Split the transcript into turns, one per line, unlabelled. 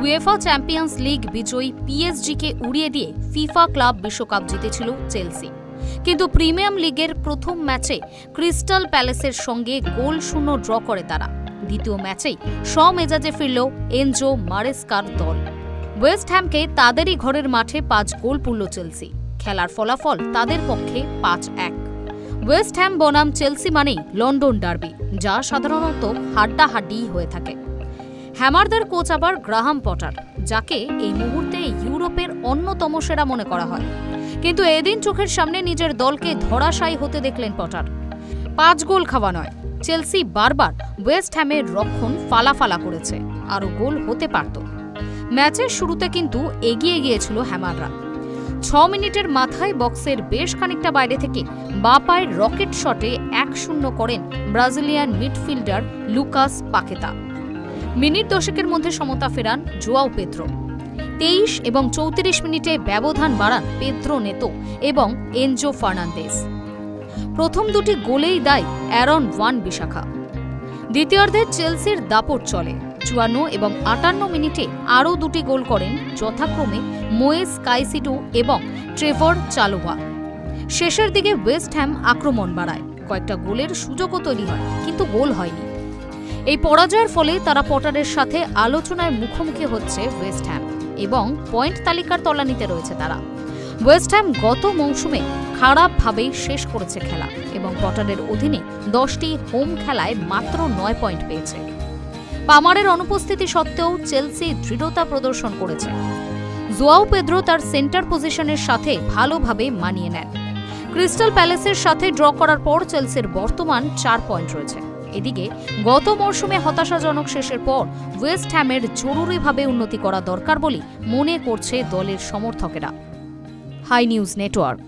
UEFA champions league বিজয়ী পিএসজিকে উড়িয়ে দিয়ে ফিফা ক্লাব বিশ্বকাপ জিতেছিল চেলসি। কিন্তু প্রিমিয়ার লিগের প্রথম ম্যাচে ক্রিস্টাল প্যালেসের সঙ্গে গোল শূন্য ড্র করে তারা। দ্বিতীয় ম্যাচেই স্বমেজাজে ফিরল এনজো মারেস্কার দল। ওয়েস্ট হ্যামকে তাদেরই ঘরের মাঠে 5 গোল পুরল চেলসি। খেলার ফলাফল তাদের পক্ষে 5-1। ওয়েস্ট হ্যাম বনাম চেলসি মানেই লন্ডন ডার্বি, যা সাধারণত হাড্ডাহাড্ডি হয়ে থাকে। হ্যামারদের কোচ আবার গ্রাহাম পটার, যাকে এই মুহূর্তে ইউরোপের অন্যতম সেরা মনে করা হয়। কিন্তু এদিন চোখের সামনে নিজের দলকে ধরাশায়ী হতে দেখলেন পটার। 5 গোল খাওয়া নয়, চেলসি বারবার ওয়েস্ট হ্যামের রক্ষণ ফালাফালা করেছে, আরও গোল হতে পারত। ম্যাচের শুরুতে কিন্তু এগিয়ে গিয়েছিল হ্যামাররা। 6 মিনিটের মাথায় বক্সের বেশ খানিকটা বাইরে থেকে বাঁ পায়ের রকেট শটে 1-0 করেন Brazilian midfielder Lucas Paqueta. Minute 10 মধ্যে সমতা ফেরান জোয়াও পেদ্রো। 23 এবং 34 মিনিটে ব্যবধান বাড়ান পেদ্রো নেতো এবং এনজো ফার্নান্দেজ। প্রথম দুটি গোলেই দায় অ্যারন ওয়ান বিশাখা। দ্বিতীয়ার্ধে চেলসির দাপট চলে। 54 এবং 58 মিনিটে আরও 2টি গোল করেন যথাক্রমে মোয়েস কাইসিডো এবং ট্রেভর চালোয়া। শেষের দিকে ওয়েস্ট হ্যাম আক্রমণ বাড়ায়, কয়েকটা গোলের সুযোগও তৈরি হয়, কিন্তু গোল হয়নি। এই পরাজয়ের ফলে তারা পটারের সাথে আলোচনায় মুখোমুখি হচ্ছে ওয়েস্ট হ্যাম এবং পয়েন্ট তালিকার তলানিতে রয়েছে তারা। ওয়েস্ট হ্যাম গত মৌসুমে খারাপভাবেই শেষ করেছে খেলা এবং পটারের অধীনে 10টি হোম খেলায় মাত্র 9 পয়েন্ট পেয়েছে। পামারের অনুপস্থিতি সত্ত্বেও চেলসি দৃঢ়তা প্রদর্শন করেছে। জোয়াও পেদ্রো তার সেন্টার পজিশনের সাথে ভালোভাবে মানিয়ে নেন। ক্রিস্টাল প্যালেসের সাথে ড্র করার পর চেলসির বর্তমান 4 পয়েন্ট রয়েছে। এদিকে গত মরশুমে হতাশাজনক শেষের পর ওয়েস্ট হ্যামের জরুরিভাবে উন্নতি করা দরকার বলে মনে করছে দলের সমর্থকেরা। Hi News network.